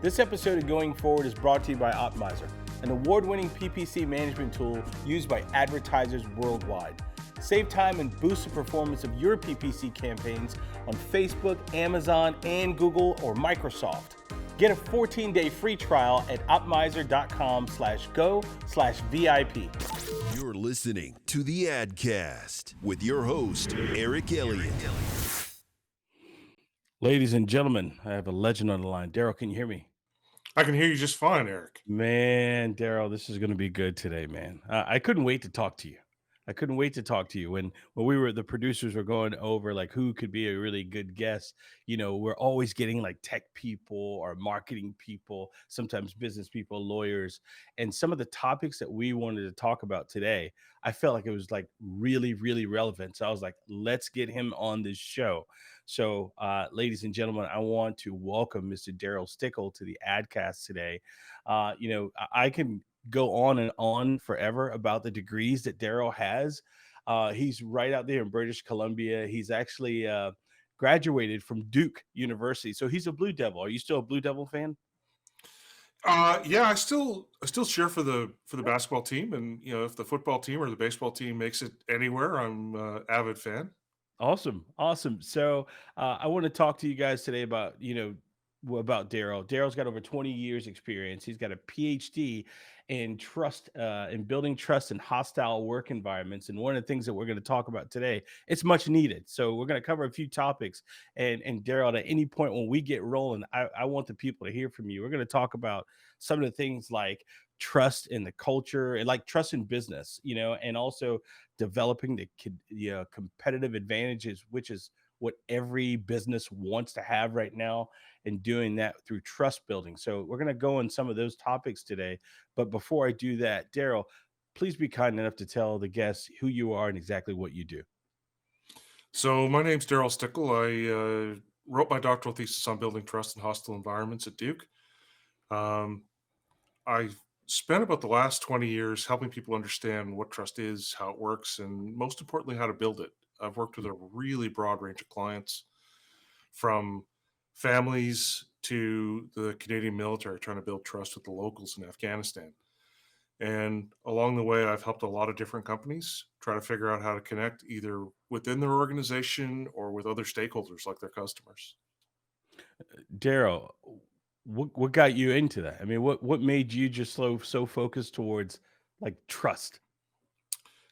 This episode of Going Forward is brought to you by Optimizer, an award-winning PPC management tool used by advertisers worldwide. Save time and boost the performance of your PPC campaigns on Facebook, Amazon, and Google or Microsoft. Get a 14-day free trial at optimizer.com/go/VIP. You're listening to the AdCast with your host, Eric Elliott. Ladies and gentlemen, I have a legend on the line. Darryl, can you hear me? I can hear you just fine, Eric. Man, Darryl, this is going to be good today, man. I couldn't wait to talk to you. When the producers were going over like who could be a really good guest. You know, we're always getting like tech people or marketing people, sometimes business people, lawyers, and some of the topics that we wanted to talk about today, I felt like it was like really, really relevant. So I was like, let's get him on this show. So, ladies and gentlemen, I want to welcome Mr. Darryl Stickel to the AdCast today. I can go on and on forever about the degrees that Darryl has. He's right out there in British Columbia. He's actually graduated from Duke University. So he's a Blue Devil. Are you still a Blue Devil fan? Yeah, I still cheer for the basketball team, and if the football team or the baseball team makes it anywhere, I'm an avid fan. Awesome. So I want to talk to you guys today about, about Darryl. Darryl's got over 20 years experience. He's got a PhD in building trust in hostile work environments. And one of the things that we're going to talk about today, it's much needed. So we're going to cover a few topics. And Darryl, at any point when we get rolling, I want the people to hear from you. We're going to talk about some of the things like trust in the culture and like trust in business, and also developing the competitive advantages, which is what every business wants to have right now, and doing that through trust building. So we're going to go on some of those topics today. But before I do that, Darryl, please be kind enough to tell the guests who you are and exactly what you do. So my name's Darryl Stickel. I wrote my doctoral thesis on building trust in hostile environments at Duke. I spent about the last 20 years helping people understand what trust is, how it works, and most importantly, how to build it. I've worked with a really broad range of clients, from families to the Canadian military trying to build trust with the locals in Afghanistan. And along the way, I've helped a lot of different companies try to figure out how to connect either within their organization or with other stakeholders like their customers. Darryl, what got you into that? I mean, what made you just so focused towards like trust?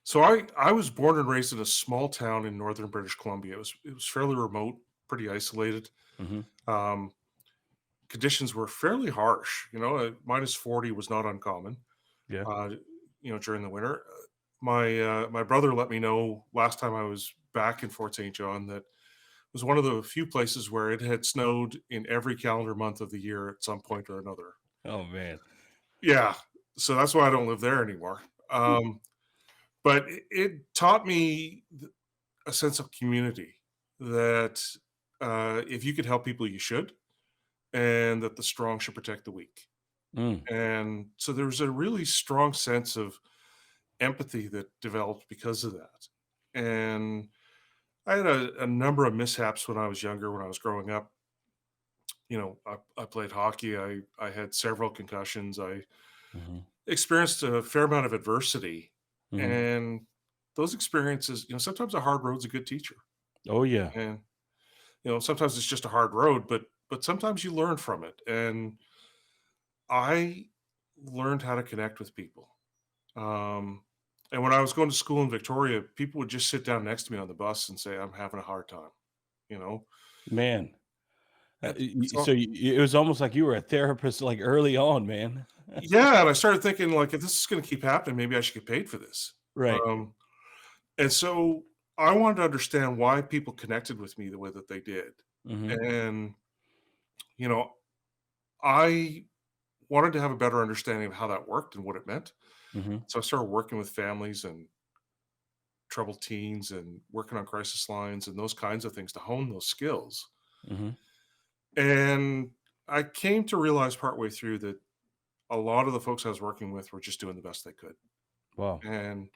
So I was born and raised in a small town in northern British Columbia. It was fairly remote, pretty isolated. Mm-hmm. Conditions were fairly harsh. Minus 40 was not uncommon. Yeah. During the winter. My brother let me know last time I was back in Fort St. John that it was one of the few places where it had snowed in every calendar month of the year at some point or another. Oh man. Yeah. So that's why I don't live there anymore. But it taught me a sense of community, that if you could help people, you should, and that the strong should protect the weak. And so there's a really strong sense of empathy that developed because of that. And I had a number of mishaps when I was younger, when I was growing up. I played hockey. I had several concussions. I experienced a fair amount of adversity. And those experiences, sometimes a hard road's a good teacher. Oh yeah. And, sometimes it's just a hard road, but sometimes you learn from it. And I learned how to connect with people. And when I was going to school in Victoria, people would just sit down next to me on the bus and say, "I'm having a hard time," Man. So It was almost like you were a therapist like early on, man. yeah, and I started thinking, like, if this is going to keep happening, maybe I should get paid for this. Right. And so I wanted to understand why people connected with me the way that they did. And, I wanted to have a better understanding of how that worked and what it meant. So I started working with families and troubled teens and working on crisis lines and those kinds of things to hone those skills. And I came to realize partway through that a lot of the folks I was working with were just doing the best they could. Wow. And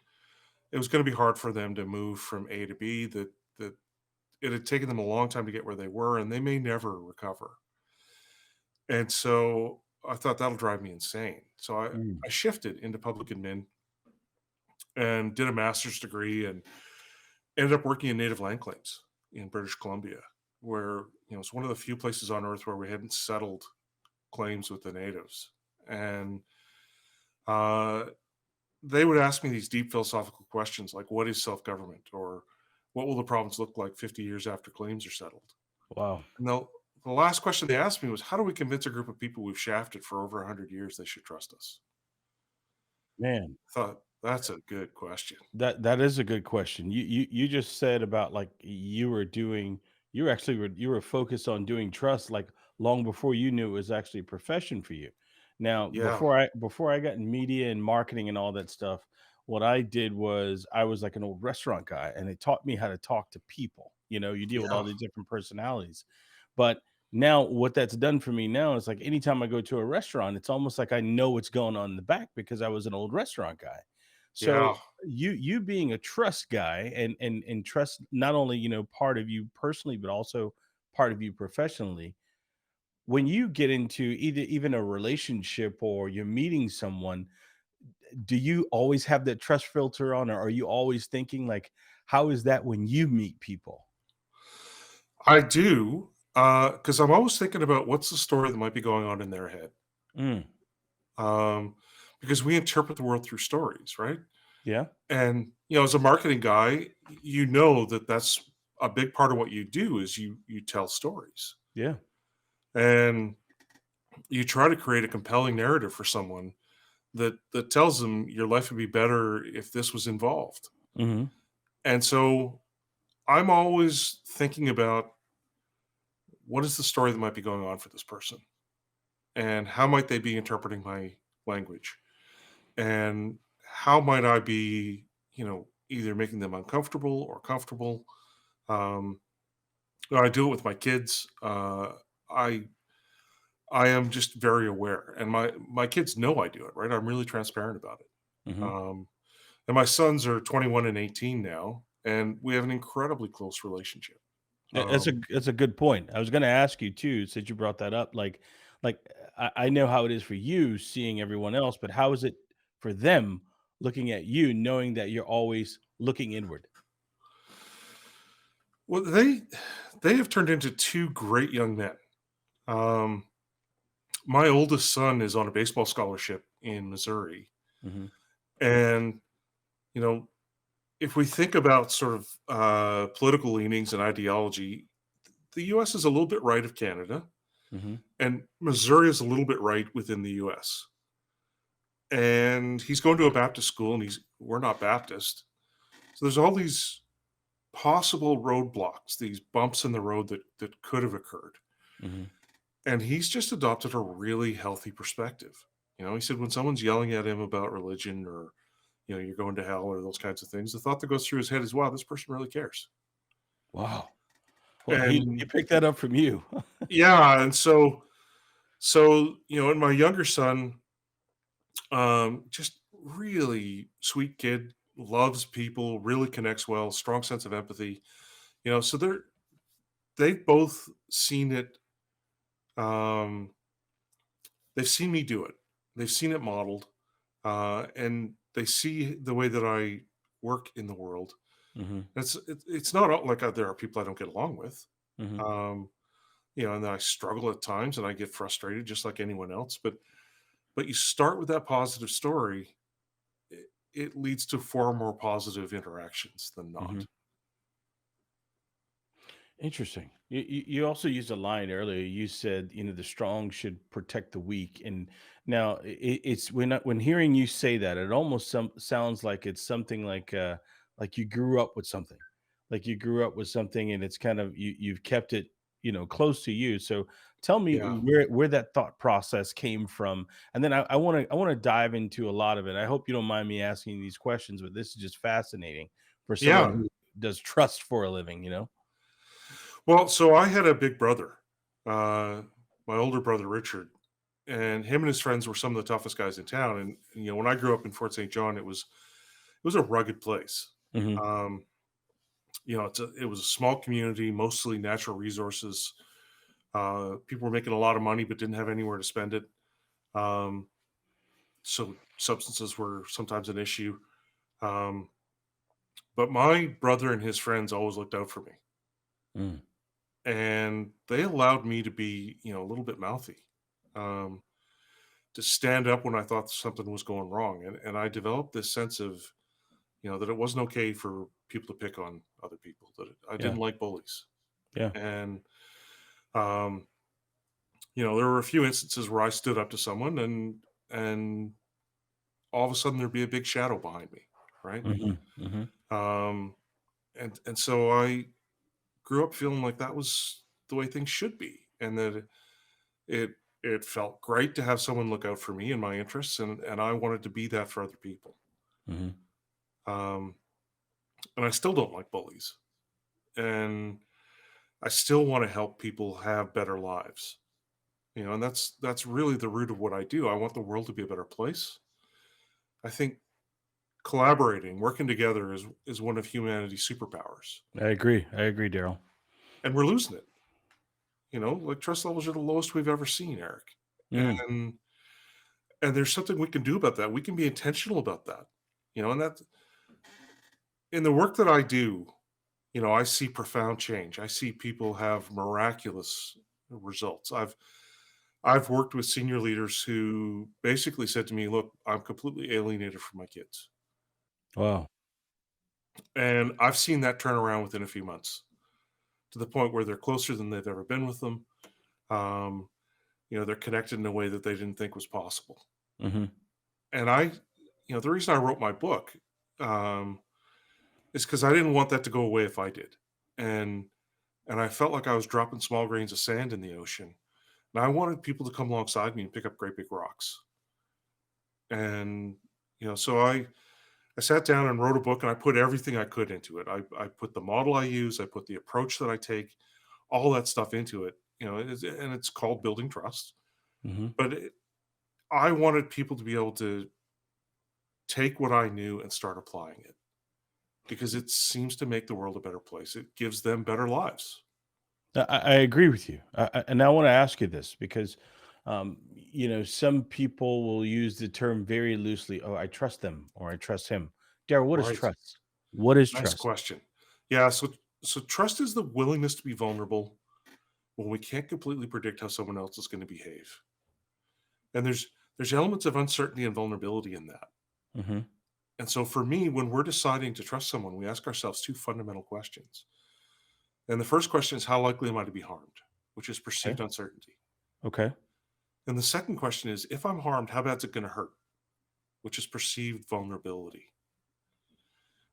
it was going to be hard for them to move from A to B, that it had taken them a long time to get where they were, and they may never recover. And so I thought that'll drive me insane. So Mm. I shifted into public admin and did a master's degree and ended up working in native land claims in British Columbia, where it's one of the few places on earth where we hadn't settled claims with the natives. And uh, they would ask me these deep philosophical questions like, what is self-government? Or what will the province look like 50 years after claims are settled? Wow, And the last question they asked me was, how do we convince a group of people we've shafted for over 100 years they should trust us? man. I thought, that's a good question. That is a good question. You just said about like you actually you were focused on doing trust like long before you knew it was actually a profession for you. Now, Yeah. before I got in media and marketing and all that stuff, what I did was I was like an old restaurant guy and it taught me how to talk to people. You know, you deal with Yeah. all these different personalities. But now what that's done for me now is like anytime I go to a restaurant, it's almost like I know what's going on in the back because I was an old restaurant guy. So Yeah. you being a trust guy and trust not only part of you personally but also part of you professionally, when you get into either even a relationship or you're meeting someone, do you always have that trust filter on, or are you always thinking like, how is that when you meet people? I do, because I'm always thinking about what's the story that might be going on in their head. Mm, Um, because we interpret the world through stories, right? yeah, And as a marketing guy, you know that that's a big part of what you do is you tell stories, yeah. and you try to create a compelling narrative for someone that tells them your life would be better if this was involved. Hmm. And so I'm always thinking about what is the story that might be going on for this person, and how might they be interpreting my language, and how might I be, either making them uncomfortable or comfortable. Um, I do it with my kids. I I am just very aware, and my kids know I do it. Right, I'm really transparent about it. Hmm. Um, and my sons are 21 and 18 now, and we have an incredibly close relationship. Um, That's a good point. I was going to ask you too, since you brought that up. Like I know how it is for you seeing everyone else, but how is it for them looking at you, knowing that you're always looking inward? well, they have turned into two great young men. Um, my oldest son is on a baseball scholarship in Missouri, Hmm. and you know, if we think about sort of political leanings and ideology, the U.S. is a little bit right of Canada, Hmm. and Missouri is a little bit right within the U.S. And he's going to a Baptist school, and we're not Baptist, so there's all these possible roadblocks, these bumps in the road that could have occurred. Hmm. And he's just adopted a really healthy perspective. He said when someone's yelling at him about religion or you're going to hell or those kinds of things, the thought that goes through his head is, wow, this person really cares. Wow. Well, he And picked that up from you. yeah, and and my younger son, just really sweet kid, loves people, really connects well, strong sense of empathy. So they've both seen it. Um, they've seen me do it. They've seen it modeled, and they see the way that I work in the world. Hmm. It's not like there are people I don't get along with, Hmm. um, and I struggle at times and I get frustrated just like anyone else. But you start with that positive story, it leads to far more positive interactions than Hmm. not. Interesting. You also used a line earlier. You said, the strong should protect the weak. And now it's when hearing you say that, it almost sounds like it's something like you grew up with something, like you grew up with something, and it's kind of you've kept it, close to you. So tell me Yeah, where that thought process came from, and then I want to dive into a lot of it. I hope you don't mind me asking these questions, but this is just fascinating for someone yeah. who does trust for a living. Well, so I had a big brother, uh, my older brother Richard, and him and his friends were some of the toughest guys in town. And when I grew up in Fort St. John, it was a rugged place. Hmm. It was a small community, mostly natural resources. People were making a lot of money but didn't have anywhere to spend it. Um, so substances were sometimes an issue. Um, but my brother and his friends always looked out for me, Mm. and they allowed me to be, a little bit mouthy, um, to stand up when I thought something was going wrong, and I developed this sense of, that it wasn't okay for people to pick on other people. That I Yeah. didn't like bullies, Yeah. and um, there were a few instances where I stood up to someone, and all of a sudden there'd be a big shadow behind me, right? Hmm. Hmm. Um, and so I grew up feeling like that was the way things should be, and that it it felt great to have someone look out for me and my interests, and I wanted to be that for other people. Hmm. Um, and I still don't like bullies, and I still want to help people have better lives. And that's really the root of what I do. I want the world to be a better place. I think collaborating, working together is one of humanity's superpowers, I agree. I agree, Daryl. and we're losing it. Like trust levels are the lowest we've ever seen, Eric. Mm. And and there's something we can do about that. We can be intentional about that. And that in the work that I do, I see profound change. I see people have miraculous results. I've worked with senior leaders who basically said to me, "Look, I'm completely alienated from my kids." Wow. And I've seen that turn around within a few months to the point where they're closer than they've ever been with them. Um, they're connected in a way that they didn't think was possible. Hmm. And the reason I wrote my book, um, is because I didn't want that to go away if I did. And and I felt like I was dropping small grains of sand in the ocean. And I wanted people to come alongside me and pick up great big rocks. And so I sat down and wrote a book, and I put everything I could into it. I put the model I use, I put the approach that I take, all that stuff into it. And it's called Building Trust. Hmm. But I wanted people to be able to take what I knew and start applying it, because it seems to make the world a better place. It gives them better lives. I agree with you. And I want to ask you this because, some people will use the term very loosely. Oh, I trust them or I trust him. Daryl, what is Right. trust? What is Nice trust? question. Yeah. So trust is the willingness to be vulnerable when we can't completely predict how someone else is going to behave. And there's elements of uncertainty and vulnerability in that. Hmm. And so for me, when we're deciding to trust someone, we ask ourselves two fundamental questions. And the first question is, how likely am I to be harmed? Which is Okay. perceived uncertainty. Okay. And the second question is, if I'm harmed, how bad's it going to hurt? Which is perceived vulnerability.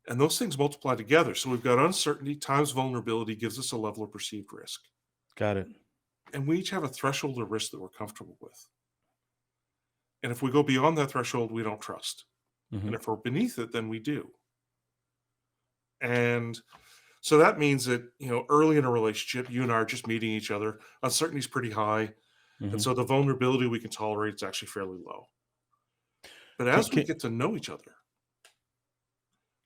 And those things multiply together. So we've got uncertainty times vulnerability gives us a level of perceived risk. Got it. And we each have a threshold of risk that we're comfortable with. And if we go beyond that threshold, we don't trust. Hmm. And if we're beneath it, then we do. And so that means that, early in a relationship, you and I are just meeting each other. Uncertainty is pretty high. And Hmm. so the vulnerability we can tolerate is actually fairly low. But Can, as we can, get to know each other,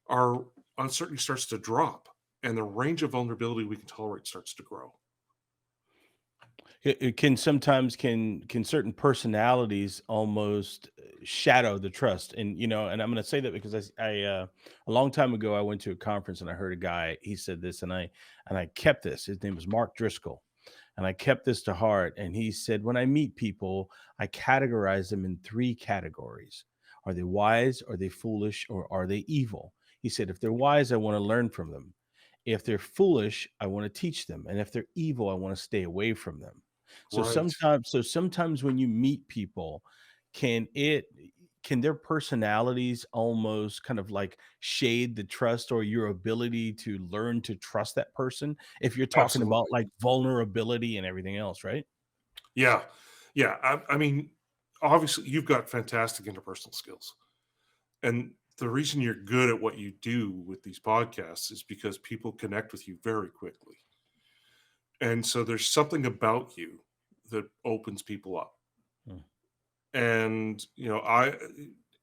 our uncertainty starts to drop, and the range of vulnerability we can tolerate starts to grow. it can sometimes can certain personalities almost shadow the trust, and I'm going to say that because a long time ago I went to a conference and I heard a guy, he said this, and I kept this. His name was Mark Driscoll, and I kept this to heart. And he said, when I meet people, I categorize them in three categories: are they wise, are they foolish, or are they evil? He said, if they're wise, I want to learn from them. If they're foolish, I want to teach them. And if they're evil, I want to stay away from them. So Right. sometimes when you meet people, can it can their personalities almost kind of like shade the trust or your ability to learn to trust that person if you're talking about Absolutely. like vulnerability and everything else, right? Yeah. Yeah. I mean, obviously, you've got fantastic interpersonal skills. And the reason you're good at what you do with these podcasts is because people connect with you very quickly. And so there's something about you that opens people up. Mm. And,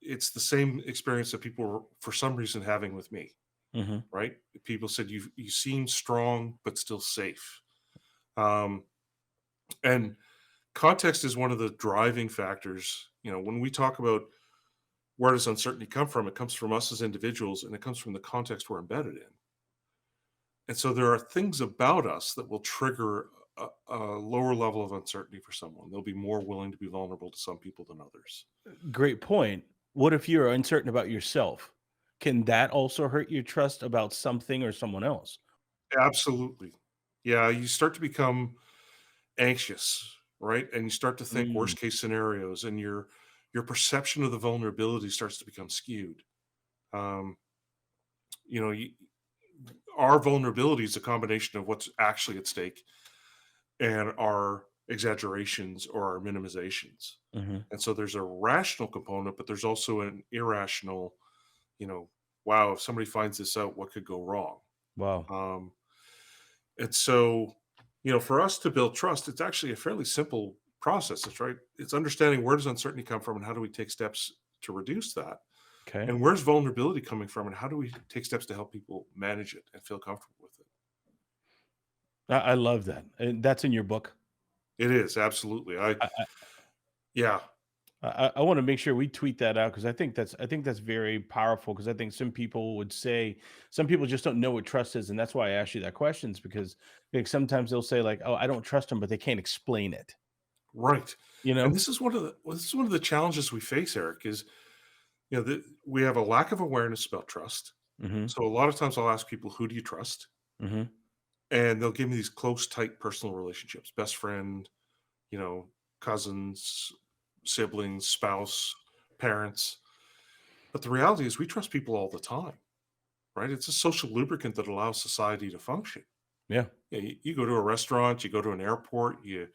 it's the same experience that people were, for some reason, having with me, Mhm. right? People said, you seem strong, but still safe. Um, And context is one of the driving factors. When we talk about where does uncertainty come from, it comes from us as individuals and it comes from the context we're embedded in. And so there are things about us that will trigger a lower level of uncertainty for someone. They'll be more willing to be vulnerable to some people than others. Great point. What if you're uncertain about yourself? Can that also hurt your trust about something or someone else? Absolutely. Yeah, you start to become anxious, right? And you start to think Mm, worst case scenarios, and your perception of the vulnerability starts to become skewed. Um, you know, you, our vulnerability is a combination of what's actually at stake and our exaggerations or our minimizations. mhm. And so there's a rational component, but there's also an irrational, you know, wow, if somebody finds this out, what could go wrong? Wow. Um, and so, for us to build trust, it's actually a fairly simple process. It's right. It's understanding where does uncertainty come from and how do we take steps to reduce that? Okay. And where's vulnerability coming from and how do we take steps to help people manage it and feel comfortable with it? I love that. And that's in your book. It is absolutely. Yeah, I want to make sure we tweet that out because I think that's very powerful because I think some people would say some people just don't know what trust is, and that's why I asked you that questions because like sometimes they'll say like, "Oh, I don't trust them," but they can't explain it. right. You And know? this is one of the challenges we face, Eric, is we have a lack of awareness about trust. Hmm. So a lot of times I'll ask people, who do you trust? Hmm. And they'll give me these close, tight personal relationships, best friend, you know, cousins, siblings, spouse, parents. But the reality is we trust people all the time, right? It's a social lubricant that allows society to function. Yeah. Yeah, you go to a restaurant, you go to an airport, you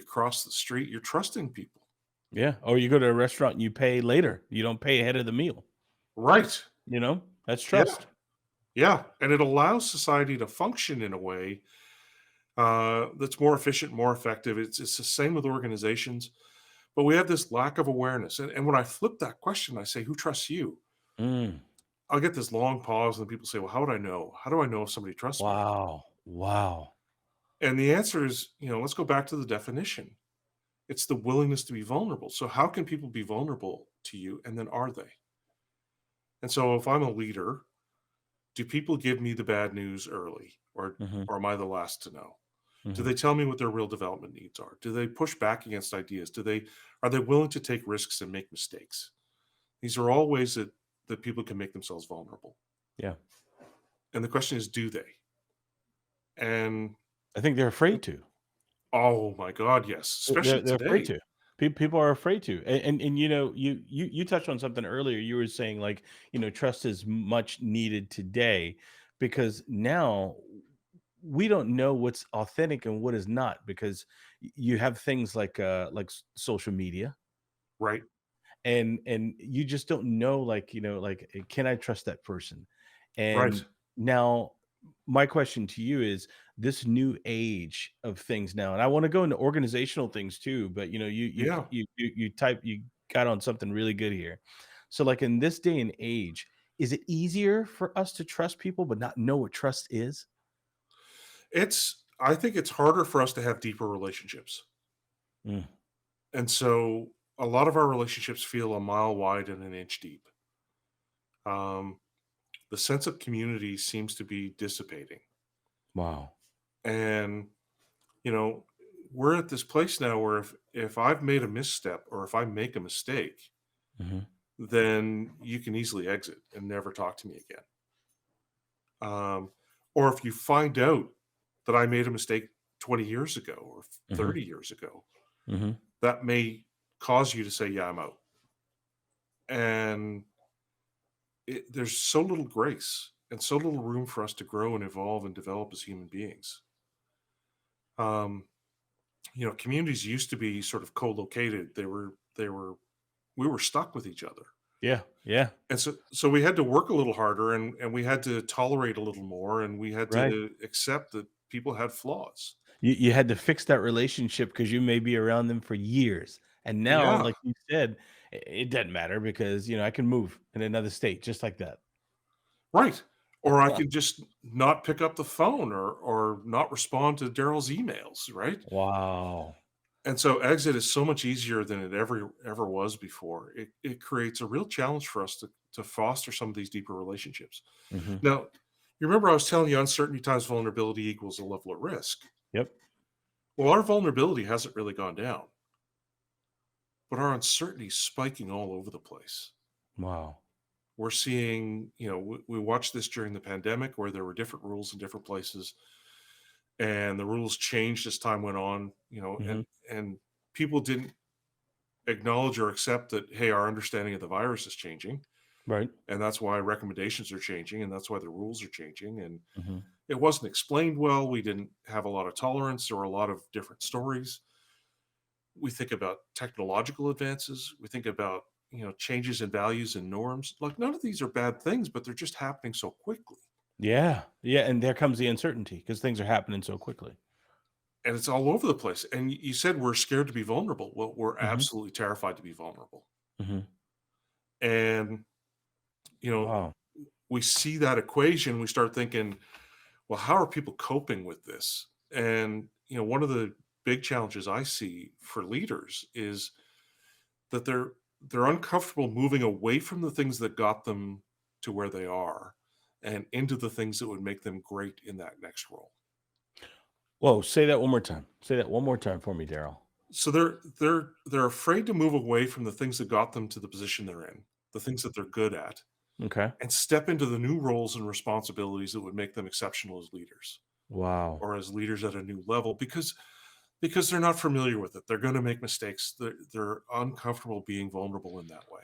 cross the street, you're trusting people. Yeah. Or you go to a restaurant and you pay later. You don't pay ahead of the meal. Right. That's Yeah. trust. Yeah. And it allows society to function in a way that's more efficient, more effective. It's the same with organizations, but we have this lack of awareness. And when I flip that question, I say, who trusts you? Mm. I'll get this long pause, and people say, well, how would I know? How do I know if somebody trusts me? Wow. Wow. And the answer is, let's go back to the definition. It's the willingness to be vulnerable. So, how can people be vulnerable to you? And then are they? And so, if I'm a leader, do people give me the bad news early, or Hmm. or am I the last to know? Do Hmm. they tell me what their real development needs are? Do they push back against ideas? Are they willing to take risks and make mistakes? These are all ways that people can make themselves vulnerable. Yeah. And the question is, do they? And I think they're afraid to. oh my God, yes, They're especially they're afraid today. to. People are afraid to. And you touched on something earlier. You were saying like, trust is much needed today because now we don't know what's authentic and what is not because you have things like social media Right, and you just don't know like like can I trust that person. And right. now my question to you is this new age of things now, and I want to go into organizational things too, but Yeah. you got on something really good here. So like in this day and age, is it easier for us to trust people but not know what trust is? I think it's harder for us to have deeper relationships. Mm, And so a lot of our relationships feel a mile wide and an inch deep. Um, the sense of community seems to be dissipating. wow. And, you know, we're at this place now where if I've made a misstep or if I make a mistake, Hmm. then you can easily exit and never talk to me again. Or if you find out that I made a mistake 20 years ago or Hmm. 30 years ago, Hmm. that may cause you to say, yeah, I'm out. And there's so little grace and so little room for us to grow and evolve and develop as human beings. Um, communities used to be sort of co-located. We were stuck with each other. Yeah. Yeah. And so we had to work a little harder and we had to tolerate a little more and we had Right. to accept that people had flaws. You had to fix that relationship because you may be around them for years, and now, Yeah, like you said, it doesn't matter because, I can move in another state just like that. right. or I can just not pick up the phone or not respond to Daryl's emails, right? Wow. And so exit is so much easier than it ever was before. It creates a real challenge for us to foster some of these deeper relationships. Mhm. Now, you remember I was telling you uncertainty times vulnerability equals a level of risk. Yep. Well, our vulnerability hasn't really gone down, but our uncertainty is spiking all over the place. Wow. We're seeing, we watched this during the pandemic where there were different rules in different places, and the rules changed as time went on, Mhm. and people didn't acknowledge or accept that, hey, our understanding of the virus is changing. Right. And that's why recommendations are changing, and that's why the rules are changing. And Mhm. it wasn't explained well. We didn't have a lot of tolerance. There were a lot of different stories. We think about technological advances. We think about, changes in values and norms. Like, none of these are bad things, but they're just happening so quickly. Yeah. Yeah, and there comes the uncertainty because things are happening so quickly. And it's all over the place. And you said we're scared to be vulnerable. Well, we're Mhm. absolutely terrified to be vulnerable. Mhm. And, you know, Wow. we see that equation. We start thinking, well, how are people coping with this? And, one of the big challenges I see for leaders is that they're uncomfortable moving away from the things that got them to where they are and into the things that would make them great in that next role. Whoa, say that one more time. Say that one more time for me, Daryl. So they're afraid to move away from the things that got them to the position they're in, the things that they're good at, Okay. and step into the new roles and responsibilities that would make them exceptional as leaders Wow. or as leaders at a new level because they're not familiar with it. They're going to make mistakes. They're uncomfortable being vulnerable in that way.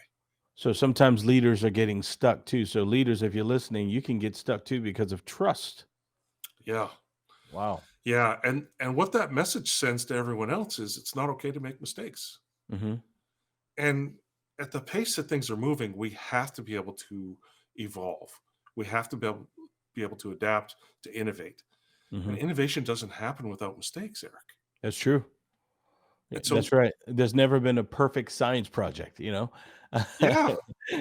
So sometimes leaders are getting stuck too. So leaders, if you're listening, you can get stuck too because of trust. Yeah. Wow. Yeah, and what that message sends to everyone else is it's not okay to make mistakes. Mhm. And at the pace that things are moving, we have to be able to evolve. We have to be able to adapt, to innovate. And Mhm. innovation doesn't happen without mistakes, Eric. That's true. Yeah, And so that's right. There's never been a perfect science project, you know? yeah,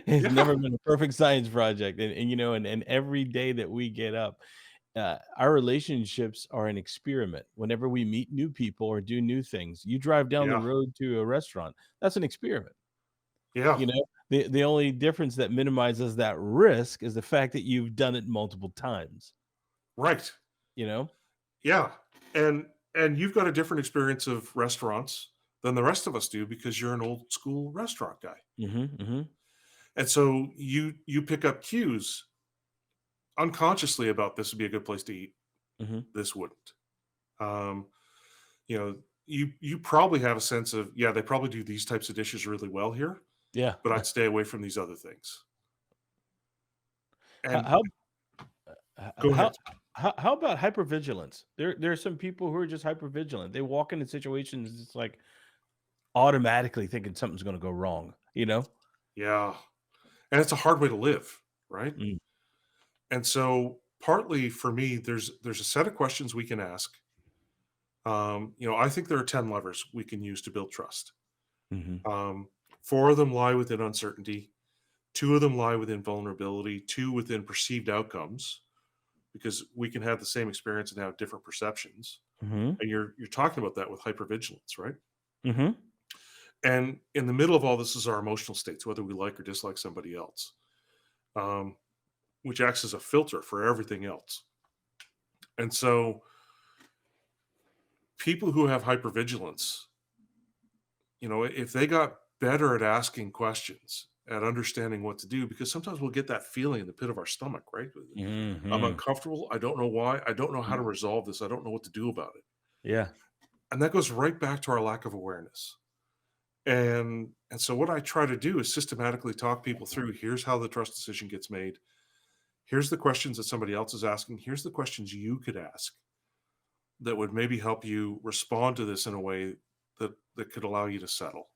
It's yeah, never been a perfect science project, and every day that we get up, our relationships are an experiment. Whenever we meet new people or do new things, you drive down the yeah, road to a restaurant, that's an experiment, yeah. you know? The only difference that minimizes that risk is the fact that you've done it multiple times, Right. you know? Yeah. And you've got a different experience of restaurants than the rest of us do because you're an old school restaurant guy. Mhm, mhm, And so you pick up cues unconsciously about this would be a good place to eat. mhm. This wouldn't. Um, you probably have a sense of, yeah, they probably do these types of dishes really well here, Yeah. but I'd stay away from these other things. How And how H go how ahead. how about hypervigilance? There are some people who are just hypervigilant. They walk into situations, it's like automatically thinking something's gonna go wrong, you know? Yeah. And it's a hard way to live, right? Mm, And so partly for me, there's a set of questions we can ask. I think there are 10 levers we can use to build trust. mhm, Um, four of them lie within uncertainty, two of them lie within vulnerability, two within perceived outcomes, because we can have the same experience and have different perceptions. mhm, And you're talking about that with hypervigilance, right? mhm. And in the middle of all this is our emotional states, whether we like or dislike somebody else, um, which acts as a filter for everything else. And so people who have hypervigilance, if they got better at asking questions, at understanding what to do, because sometimes we'll get that feeling in the pit of our stomach, right? I'm Mhm. uncomfortable. I don't know why. I don't know how to resolve this. I don't know what to do about it. Yeah. And that goes right back to our lack of awareness. And so what I try to do is systematically talk people through here's how the trust decision gets made. Here's the questions that somebody else is asking. Here's the questions you could ask that would maybe help you respond to this in a way that could allow you to settle.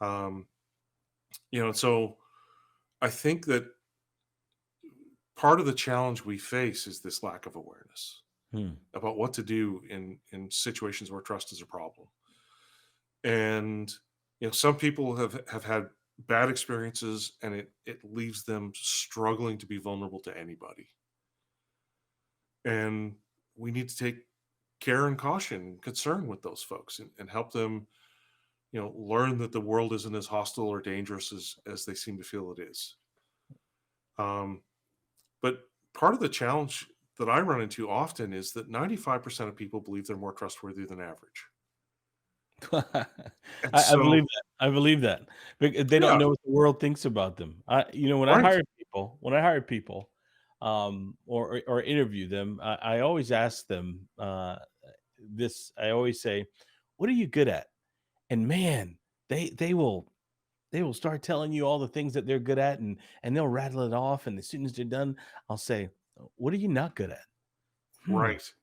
Um, so I think that part of the challenge we face is this lack of awareness Hmm. about what to do in situations where trust is a problem. And some people have had bad experiences, and it leaves them struggling to be vulnerable to anybody. And we need to take care and caution and concern with those folks, and help them, learn that the world isn't as hostile or dangerous as they seem to feel it is. Um, but part of the challenge that I run into often is that 95% of people believe they're more trustworthy than average. I, And I so, believe that. I believe that. They don't yeah, know what the world thinks about them. When I right. hire people, or interview them, I always ask them this. I always say, "What are you good at?" And man, they will start telling you all the things that they're good at, and they'll rattle it off. And as soon as they're done, I'll say, "What are you not good at?" Hmm. Right.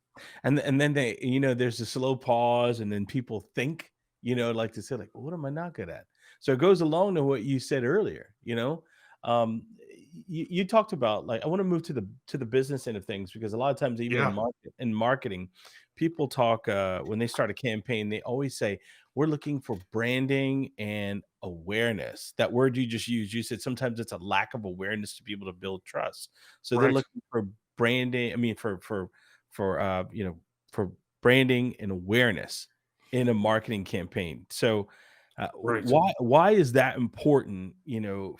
And then there's a slow pause, and then people think, like to say, like, "What am I not good at?" So it goes along to what you said earlier. You talked about, like, I want to move to the business end of things, because a lot of times, even Yeah. in marketing, people talk, when they start a campaign, they always say, "We're looking for branding and awareness." That word you just used, you said sometimes it's a lack of awareness to be able to build trust. So they're Right. looking for branding. I mean, for for branding and awareness in a marketing campaign. So Right. why is that important,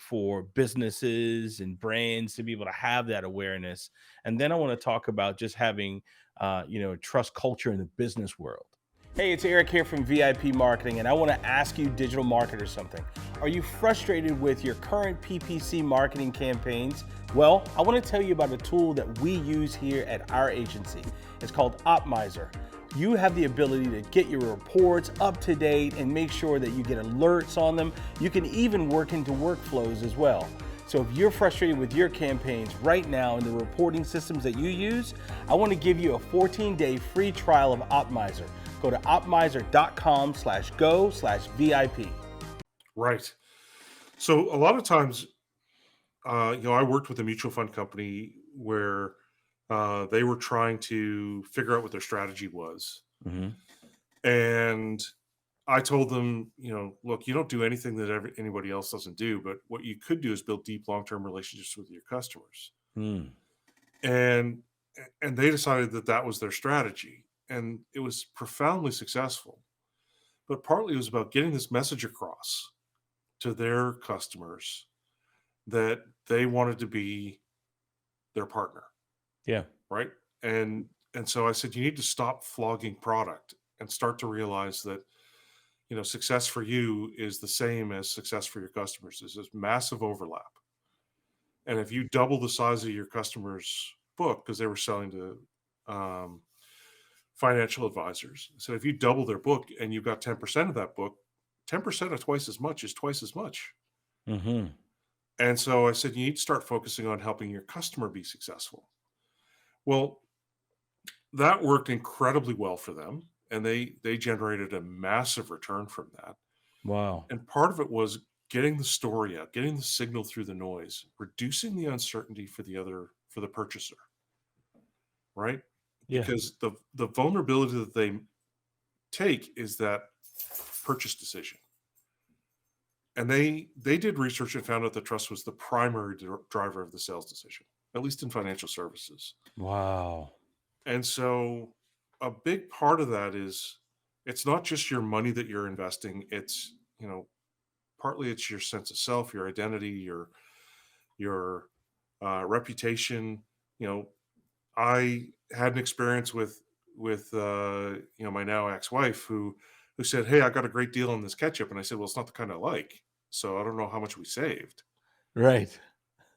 for businesses and brands to be able to have that awareness? And then I want to talk about just having trust culture in the business world. Hey, it's Eric here from VIP Marketing, and I want to ask you, digital marketers, something. Are you frustrated with your current PPC marketing campaigns? Well, I want to tell you about a tool that we use here at our agency. It's called Optimizer. You have the ability to get your reports up to date and make sure that you get alerts on them. You can even work into workflows as well. So if you're frustrated with your campaigns right now in the reporting systems that you use, I want to give you a 14-day free trial of Optimizer. Go to optimizer.com/go/VIP. Right. So a lot of times, I worked with a mutual fund company where they were trying to figure out what their strategy was. Hmm. And I told them, look, you don't do anything that anybody else doesn't do, but what you could do is build deep long-term relationships with your customers. Hmm. And they decided that that was their strategy, and it was profoundly successful. But partly it was about getting this message across to their customers that they wanted to be their partner, Yeah. right? And so I said, you need to stop flogging product and start to realize that, success for you is the same as success for your customers. There's this massive overlap. And if you double the size of your customers' book, because they were selling to um, financial advisors, so if you double their book and you've got 10% of that book, 10% of twice as much is twice as much. Hmm. And so I said, you need to start focusing on helping your customer be successful. Well, that worked incredibly well for them, and they generated a massive return from that. Wow. And part of it was getting the story out, getting the signal through the noise, reducing the uncertainty for the purchaser, right? Yeah. Because the vulnerability that they take is that purchase decision. And they did research and found out that trust was the primary driver of the sales decision, at least in financial services. Wow. And so a big part of that is it's not just your money that you're investing, it's, partly it's your sense of self, your identity, your reputation. You know, I had an experience with my now ex-wife who said, "Hey, I got a great deal on this ketchup," and I said, "Well, it's not the kind I like, so I don't know how much we saved." Right.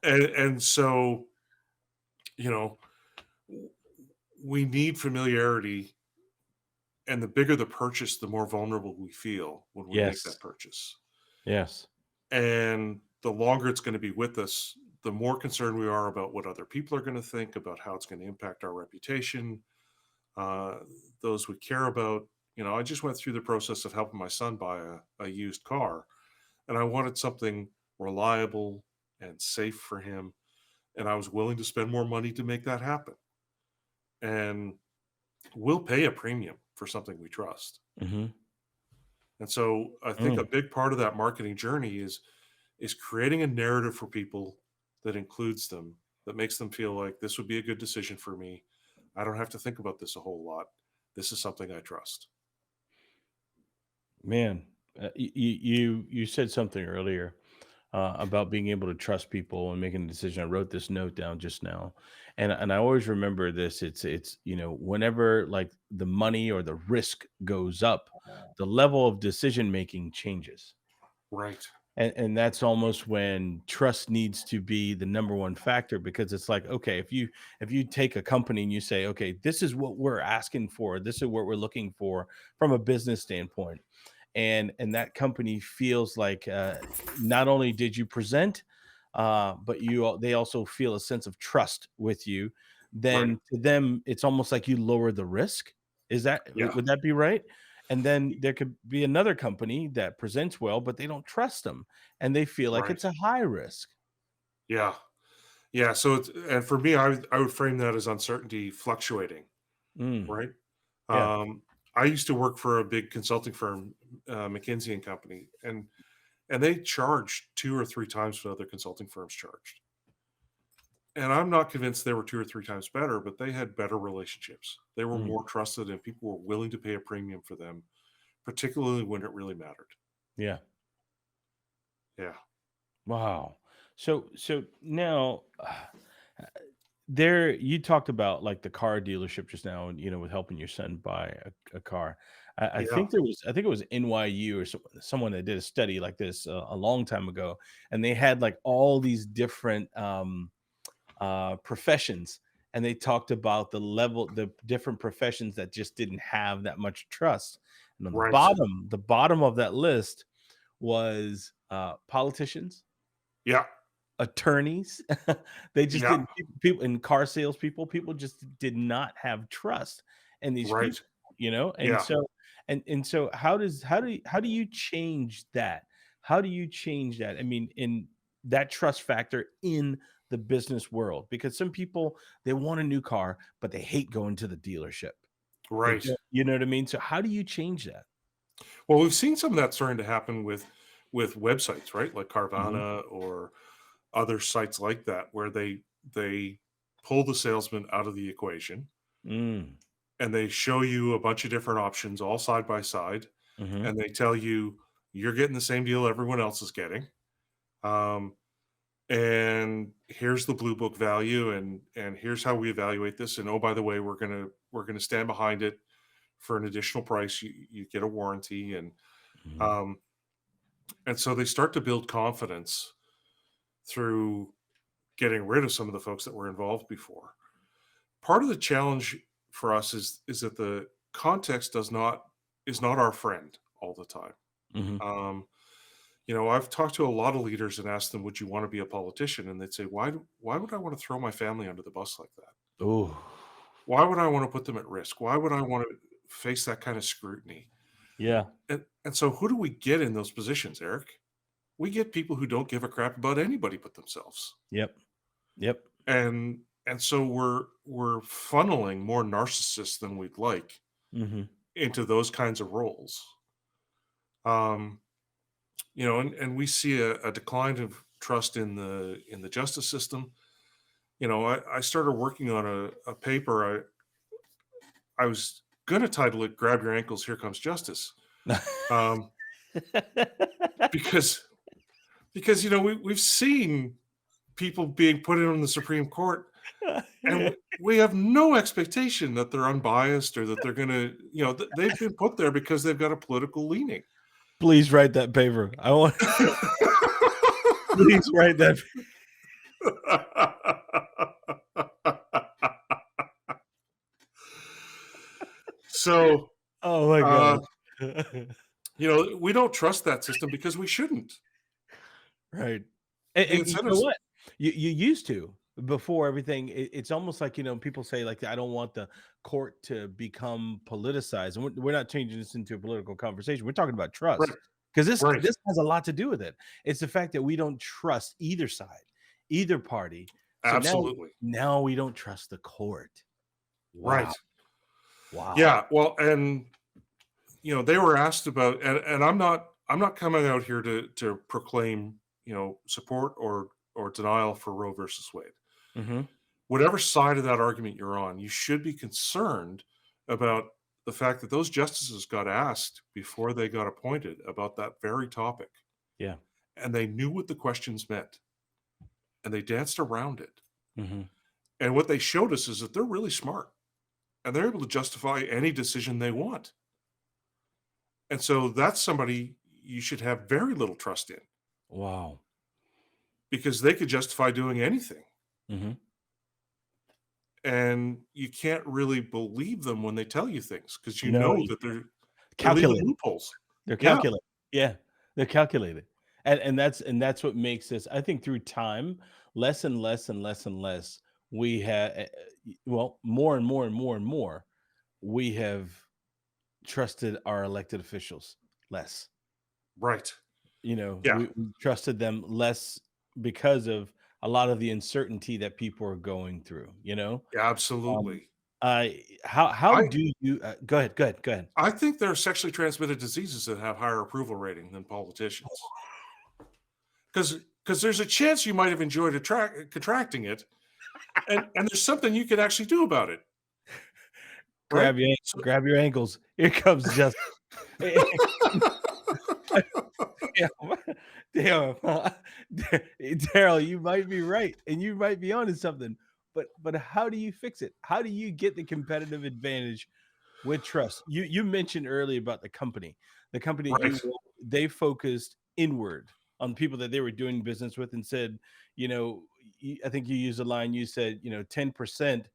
And so, you know, w- we need familiarity, and the bigger the purchase, the more vulnerable we feel when we make Yes. that purchase. Yes. And the longer it's going to be with us, the more concerned we are about what other people are going to think, about how it's going to impact our reputation, uh, those we care about. I just went through the process of helping my son buy a used car, and I wanted something reliable and safe for him. And I was willing to spend more money to make that happen. And we'll pay a premium for something we trust. Hmm. And so I think a Mm. big part of that marketing journey is is creating a narrative for people that includes them, that makes them feel like this would be a good decision for me. I don't have to think about this a whole lot. This is something I trust. Man, you said something earlier about being able to trust people and making a decision. I wrote this note down just now, and I always remember this. It's whenever like the money or the risk goes up, the level of decision making changes. Right. And that's almost when trust needs to be the number one factor, because it's like, okay, if you take a company and you say, okay, this is what we're asking for, this is what we're looking for from a business standpoint, and that company feels like not only did you present, but they also feel a sense of trust with you, Right. then to them it's almost like you lower the risk. Yeah. Would that be right? And then there could be another company that presents well, but they don't trust them, and they feel like Right. it's a high risk. Yeah. Yeah. So and for me, I would frame that as uncertainty fluctuating. Mm, Right. yeah. Um, I used to work for a big consulting firm, McKinsey and Company, and they charged 2 or 3 times what other consulting firms charged. And I'm not convinced they were 2 or 3 times better, but they had better relationships. They were Mm, more trusted, and people were willing to pay a premium for them, particularly when it really mattered. yeah. Yeah. Wow. So now there you talked about like the car dealership just now, and with helping your son buy a car. I Yeah. think I think it was NYU or someone that did a study like this a long time ago, and they had like all these different professions, and they talked about the different professions that just didn't have that much trust. And on Right. the bottom of that list was politicians, Yeah. attorneys. They just Yeah. didn't people in car salespeople. People just did not have trust in these Right. people, and Yeah. so how do you change that? How do you change that? I mean, in that trust factor in the business world, because some people, they want a new car, but they hate going to the dealership. They Right. don't, you know what I mean? So how do you change that? Well, we've seen some of that starting to happen with websites, right? Like Mhm. Carvana or other sites like that, where they pull the salesman out of the equation Mm. and they show you a bunch of different options all side by side, Mhm. and they tell you you're getting the same deal everyone else is getting. Um, and here's the blue book value, and here's how we evaluate this. And oh, by the way, we're gonna stand behind it for an additional price. You get a warranty, Mhm. um, and so they start to build confidence through getting rid of some of the folks that were involved before. Part of the challenge for us is that the context is not our friend all the time. Mhm. Um, I've talked to a lot of leaders and asked them, "Would you want to be a politician?" And they'd say, Why would I want to throw my family under the bus like that? Ooh. Why would I want to put them at risk? Why would I want to face that kind of scrutiny?" Yeah. And so, who do we get in those positions, Eric? We get people who don't give a crap about anybody but themselves. Yep. Yep. And so we're funneling more narcissists than we'd like Mhm. into those kinds of roles. Um, and we see a decline of trust in the justice system. I started working on a paper. I was gonna title it "Grab Your Ankles, Here Comes Justice," um, because we've seen people being put in the Supreme Court, and we have no expectation that they're unbiased or that they're gonna, they've been put there because they've got a political leaning. Please write that paper. I want please write that. So, Oh my uh, god. we don't trust that system because we shouldn't. Right. The And you know incentives, what? You used to before everything. It's almost like, people say like, I don't want the court to become politicized. And we're not changing this into a political conversation. We're talking about right, trust, because this right, this has a lot to do with it. It's the fact that we don't trust either side, either party. So absolutely, now we don't trust the court. Wow. right, Wow. yeah. Well, and they were asked about, and I'm not coming out here to proclaim support or denial for Roe versus Wade. Hmm. Whatever side of that argument you're on, you should be concerned about the fact that those justices got asked before they got appointed about that very topic, Yeah. and they knew what the questions meant, and they danced around it. Hmm. And what they showed us is that they're really smart, and they're able to justify any decision they want. And so that's somebody you should have very little trust in, Wow. because they could justify doing anything. Hmm. And you can't really believe them when they tell you things, because you No, know you that can't. they're leaving Calculated. loopholes. They're Yeah, calculated. Yeah, they're calculated. And that's what makes this, I think, through time, less and less and less and less, we have, well, more and more and more and more, we have trusted our elected officials less. right. Yeah, We trusted them less because of a lot of the uncertainty that people are going through, yeah, Um, absolutely. how I do you go ahead, go ahead, go ahead. I think there are sexually transmitted diseases that have higher approval rating than politicians, because there's a chance you might have enjoyed contracting it, and there's something you could actually do about it, right? So Grab your ankles. Here comes just damn, damn, Daryl, you might be right, and you might be onto something. But how do you fix it? How do you get the competitive advantage with trust? You mentioned earlier about the company. The company right, they focused inward on people that they were doing business with and said, I think you used a line. You said, 10%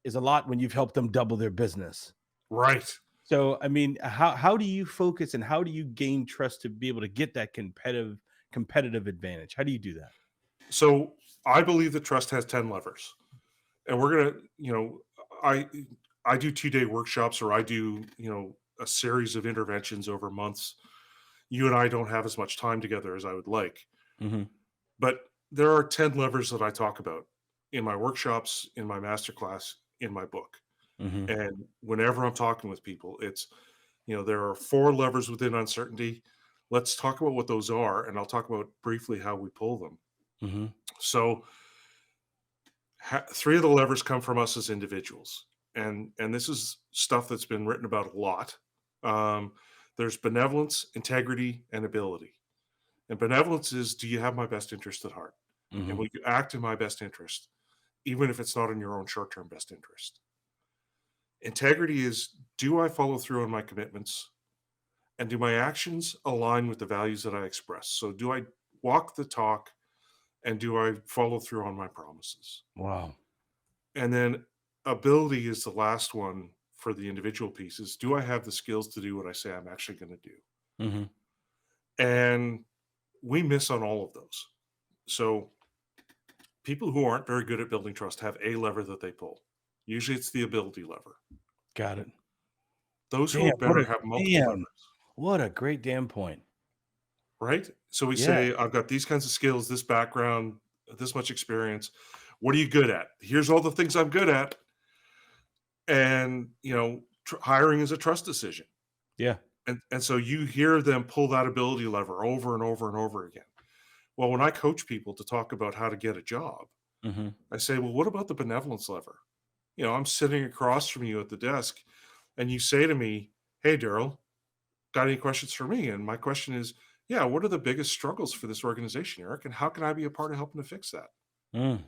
is a lot when you've helped them double their business. right. So, I mean, how do you focus and how do you gain trust to be able to get that competitive advantage? How do you do that? So I believe that trust has 10 levers, and we're gonna, I I do 2-day workshops, or I do, a series of interventions over months. You and I don't have as much time together as I would like, Mhm, but there are 10 levers that I talk about in my workshops, in my masterclass, in my book. mhm, And whenever I'm talking with people, it's, there are 4 levers within uncertainty. Let's talk about what those are, and I'll talk about briefly how we pull them. mhm. So, 3 of the levers come from us as individuals, and this is stuff that's been written about a lot. Um, there's benevolence, integrity, and ability. And benevolence is, do you have my best interest at heart? And Mhm. will you act in my best interest, even if it's not in your own short term best interest? Integrity is, do I follow through on my commitments? And do my actions align with the values that I express? So, do I walk the talk, and do I follow through on my promises? Wow. And then ability is the last one for the individual pieces. Do I have the skills to do what I say I'm actually going to do? Mhm. And we miss on all of those. So, people who aren't very good at building trust have a lever that they pull. Usually it's the ability lever. Got it. Those who Damn, are better have multiple levers, what a great damn point. right? So we Yeah. say, I've got these kinds of skills, this background, this much experience. What are you good at? Here's all the things I'm good at. And, hiring is a trust decision. Yeah. And so you hear them pull that ability lever over and over and over again. Well, when I coach people to talk about how to get a job, Mhm. I say, well, what about the benevolence lever? I'm sitting across from you at the desk, and you say to me, hey, Daryl, got any questions for me? And my question is, yeah, what are the biggest struggles for this organization, Eric? And how can I be a part of helping to fix that? Mm.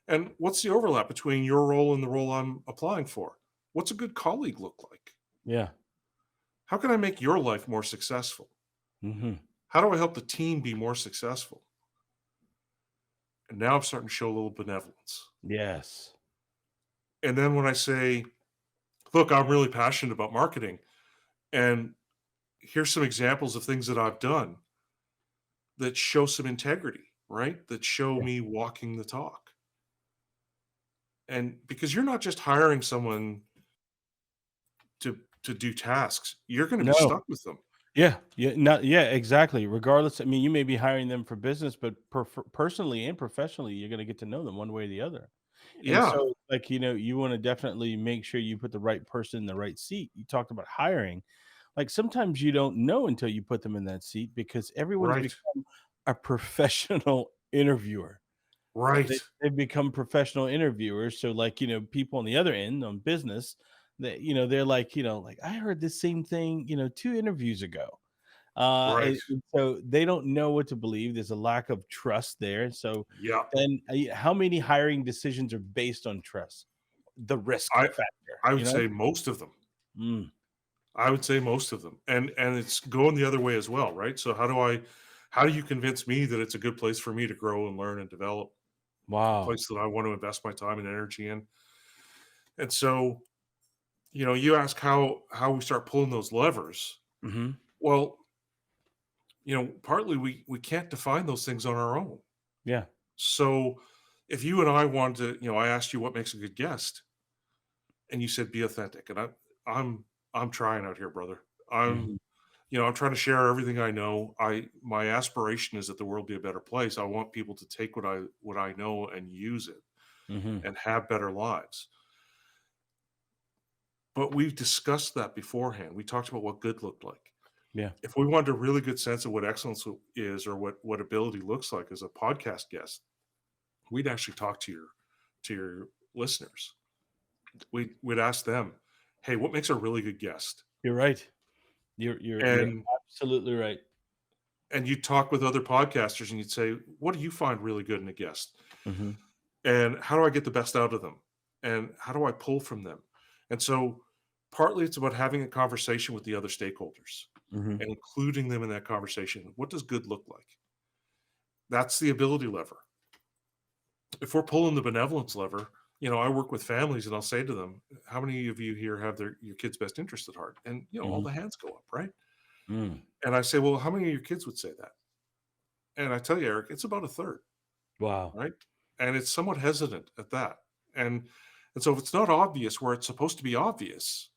And what's the overlap between your role and the role I'm applying for? What's a good colleague look like? Yeah. How can I make your life more successful? Mhm. How do I help the team be more successful? And now I'm starting to show a little benevolence. Yes. And then when I say, look, I'm really passionate about marketing, and here's some examples of things that I've done that show some integrity, right? That show Yeah. me walking the talk. And because you're not just hiring someone to do tasks, you're going to be No. stuck with them. Yeah. Yeah. Not. Yeah. Exactly. Regardless, I mean, you may be hiring them for business, but personally and professionally, you're going to get to know them one way or the other. And Yeah, so, like, you want to definitely make sure you put the right person in the right seat. You talked about hiring. Like, sometimes you don't know until you put them in that seat because everyone's right. become a professional interviewer. Right. They've become professional interviewers. So, like, people on the other end on business that, they're like, like, I heard the same thing, 2 interviews ago. Right. And so they don't know what to believe. There's a lack of trust there. So Yeah. then, how many hiring decisions are based on trust? The risk I factor, I would say most of them. Mm, I would say most of them. And it's going the other way as well, right? So how do you convince me that it's a good place for me to grow and learn and develop, a wow. place that I want to invest my time and energy in? And so, you ask how we start pulling those levers. Mhm. Well, partly we can't define those things on our own. Yeah. So if you and I wanted to, I asked you what makes a good guest, and you said be authentic, and I'm I'm trying out here, brother. I'm Mhm. I'm trying to share everything I know. My aspiration is that the world be a better place. I want people to take what I know and use it Mhm. and have better lives. But we've discussed that beforehand. We talked about what good looked like. Yeah. If we wanted a really good sense of what excellence is or what ability looks like as a podcast guest, we'd actually talk to your listeners. We'd ask them, "Hey, what makes a really good guest?" You're right. You're And absolutely right. you'd talk with other podcasters and you'd say, "What do you find really good in a guest? Mhm. And how do I get the best out of them? And how do I pull from them?" And so partly it's about having a conversation with the other stakeholders Mhm. and including them in that conversation. What does good look like? That's the ability lever. If we're pulling the benevolence lever, I work with families and I'll say to them, "How many of you here have your kid's best interest at heart?" And all Mhm. the hands go up, right? Mm. And I say, "Well, how many of your kids would say that?" And I tell you, Eric, it's about a third, Wow. right? And it's somewhat hesitant at that. And so if it's not obvious where it's supposed to be obvious,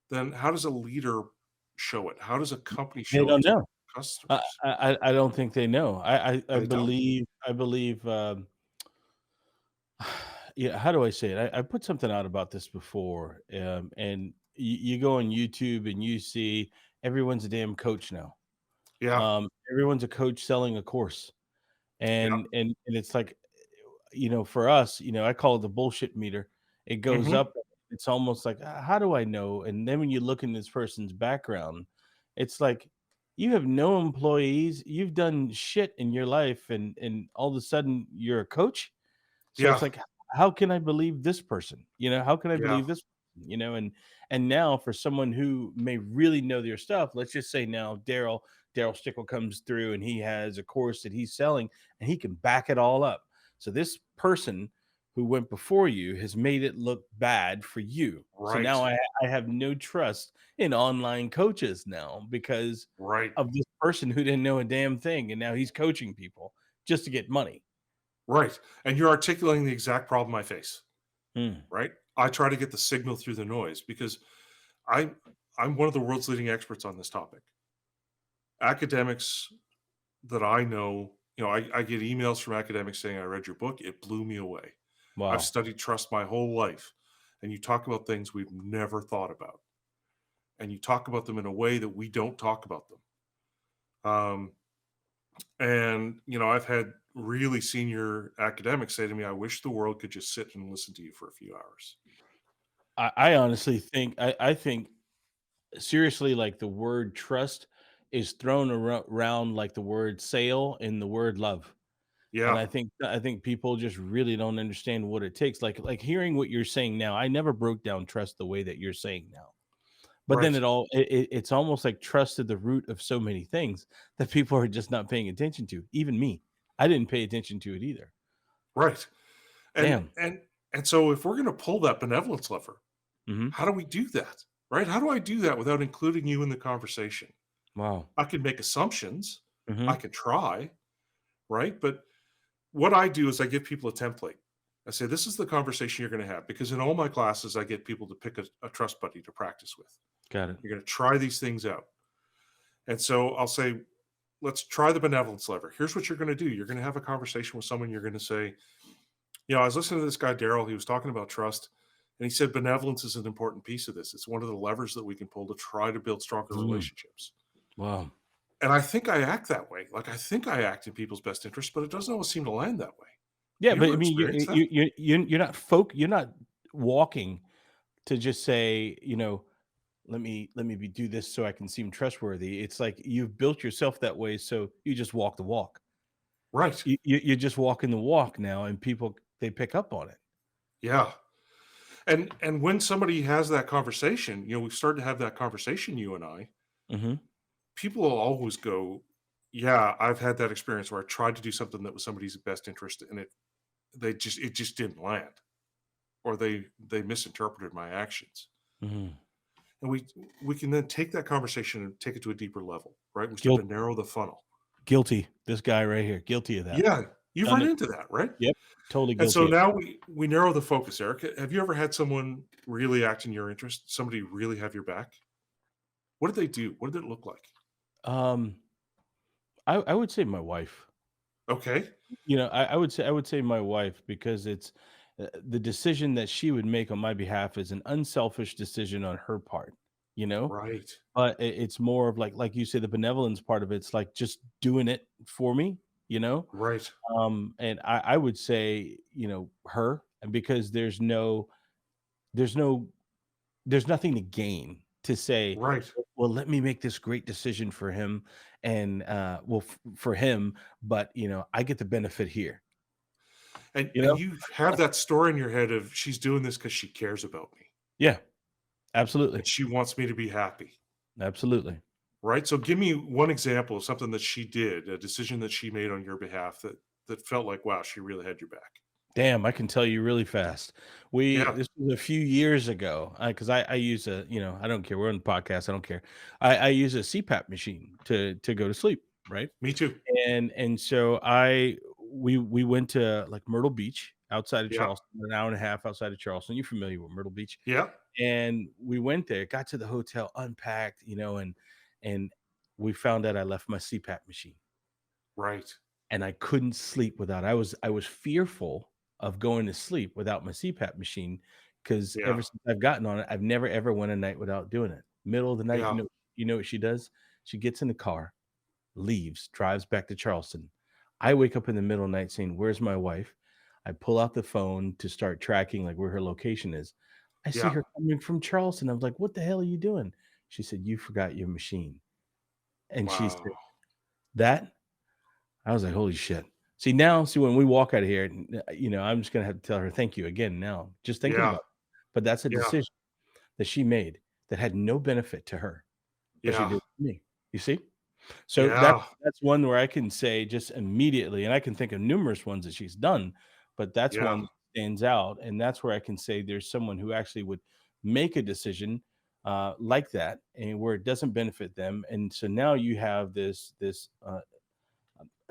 then how does a leader show it? How does a company They show it don't to know. I customers? I don't think they know. I They don't. believe, yeah, how do I say it? I put something out about this before, and you go on YouTube and you see everyone's a damn coach now. Yeah. Everyone's a coach selling a course, Yeah. and it's like, for us, I call it the bullshit meter. It goes Hmm. up. It's almost like, how do I know? And then when you look in this person's background, it's like you have no employees, you've done shit in your life, and all of a sudden you're a coach. So it's Yeah. like, how can I believe this person? How can I Yeah. believe this? And now for someone who may really know their stuff, let's just say now Darryl Stickel comes through and he has a course that he's selling and he can back it all up. So this person who went before you has made it look bad for you. So now Right. I have no trust in online coaches now because Right. of this person who didn't know a damn thing and now he's coaching people just to get money. Right. And you're articulating the exact problem I face, Hmm. right? I try to get the signal through the noise because I I'm one of the world's leading experts on this topic. Academics that I know, I get emails from academics saying, "I read your book. It blew me away. I've Wow. studied trust my whole life. And you talk about things we've never thought about. And you talk about them in a way that we don't talk about them." Um, and, I've had really senior academics say to me, "I wish the world could just sit and listen to you for a few hours." I honestly think I think seriously, like the word trust is thrown around like the word sale and the word love. And Yeah. I think people just really don't understand what it takes. Like hearing what you're saying now, I never broke down trust the way that you're saying now. But then Right. it's almost like trust at the root of so many things that people are just not paying attention to. Even me, I didn't pay attention to it either. Right. And Damn. and and so if we're going to pull that benevolence lever, Hmm. how do we do that? Right? How do I do that without including you in the conversation? Wow. I can make assumptions. I Hmm. can try, right? But what I do is I give people a template. I say, "This is the conversation you're going to have." Because in all my classes, I get people to pick a trust buddy to practice with. Got it. You're going to try these things out. And so I'll say, "Let's try the benevolence lever. Here's what you're going to do. You're going to have a conversation with someone. You're going to say, I was listening to this guy, Darryl. He was talking about trust. And he said, benevolence is an important piece of this. It's one of the levers that we can pull to try to build stronger Mm, relationships. wow. And I think I act that way. Like, I think I act in people's best interest, but it doesn't always seem to land that way. Yeah, You but I ever mean, experience that? you're not walking to just say, let me do this so I can seem trustworthy. It's like you've built yourself that way, so you just walk the walk. Right. You're just walking the walk now, and people they pick up on it. Yeah. And when somebody has that conversation, we've started to have that conversation, you and I, Mhm. people will always go, "Yeah, I've had that experience where I tried to do something that was somebody's best interest, and it just didn't land, or they misinterpreted my actions." Mhm. And we can then take that conversation and take it to a deeper level, right? We start to Guilt narrow the funnel. Guilty. This guy right here, guilty of that. Yeah, you've Done run it. into that, right? Yep. Totally And so guilty of now we narrow the focus, Eric. Have you ever had someone really act in your interest? Somebody really have your back? What did they do? What did it look like? it. I would say my wife. Okay. I would say my wife because it's the decision that she would make on my behalf is an unselfish decision on her part, you know? Right. But it's more of like you say, the benevolence part of it's like just doing it for me, you know? Right. And I would say, her, and because there's no there's nothing to gain to say, Right. well, let me make this great decision for him and for him, but I get the benefit here, And you and know? you have that story in your head of she's doing this because she cares about me Yeah, absolutely. and she wants me to be happy. Absolutely. Right. So give me one example of something that she did, a decision that she made on your behalf that felt like, wow, she really had your back. Damn, I can tell you really fast. Yeah. This was a few years ago, because I use I don't care. We're on the podcast. I don't care. I use a CPAP machine to go to sleep, right? Me too. And so we went to like Myrtle Beach outside of Yeah. Charleston, an hour and a half outside of Charleston. You're familiar with Myrtle Beach? Yeah. And we went there, got to the hotel, unpacked, and we found out I left my CPAP machine. Right. And I couldn't sleep without I was fearful of going to sleep without my CPAP machine because Yeah. ever since I've gotten on it, I've never ever went a night without doing it. Middle of the night, Yeah. you know what she does? She gets in the car, leaves, drives back to Charleston. I wake up in the middle of the night saying, "Where's my wife?" I pull out the phone to start tracking like where her location is. I see Yeah. her coming from Charleston. I was like, "What the hell are you doing?" She said, "You forgot your machine." And she said, Wow. "That?" I was like, "Holy shit." See, when we walk out of here, I'm just gonna have to tell her thank you again now, just thinking Yeah. about it. But that's a Yeah. decision that she made that had no benefit to her, but she Yeah. did it for me. You see? So Yeah. that's one where I can say just immediately, and I can think of numerous ones that she's done, but that's Yeah. one that stands out, and that's where I can say there's someone who actually would make a decision, like that, and where it doesn't benefit them, and so now you have this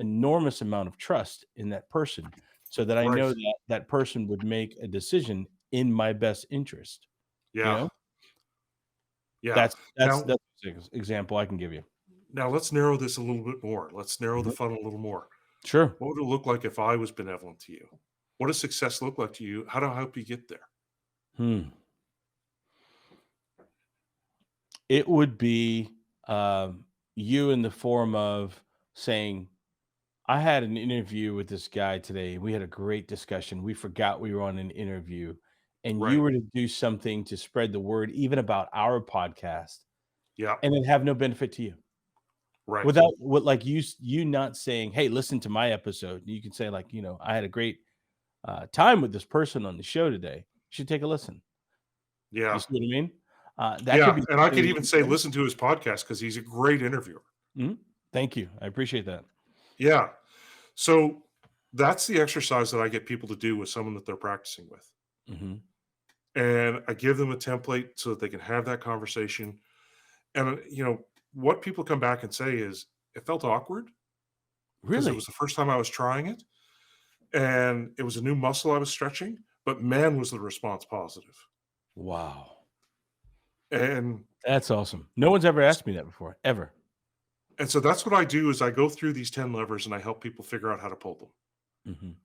enormous amount of trust in that person, so that I know Right. that that person would make a decision in my best interest, you Yeah. know? Yeah. That's Now an example I can give you. now let's narrow this a little bit more. Let's narrow the Mhm. funnel a little more. Sure. What would it look like if I was benevolent to you? What does success look like to you? How do I help you get there? Hmm. It would be, you in the form of saying, "I had an interview with this guy today. We had a great discussion. We forgot we were on an interview, and you Right. were to do something to spread the word even about our podcast, Yeah. and it have no benefit to you." Right. Without what like you not saying, "Hey, listen to my episode." You can say like, "I had a great, time with this person on the show today. You should take a listen." You Yeah. see what I mean? That could Yeah. be And I could something even say listen to his podcast because he's a great interviewer. Mhm. Thank you. I appreciate that. Yeah. So that's the exercise that I get people to do with someone that they're practicing with. Mhm. And I give them a template so that they can have that conversation. And, what people come back and say is it felt awkward because it Really? was the first time I was trying it and it was a new muscle I was stretching, but man, was the response positive. Wow. And That's awesome. No one's ever asked me that before, ever. and so that's what I do is I go through these 10 levers and I help people figure out how to pull them.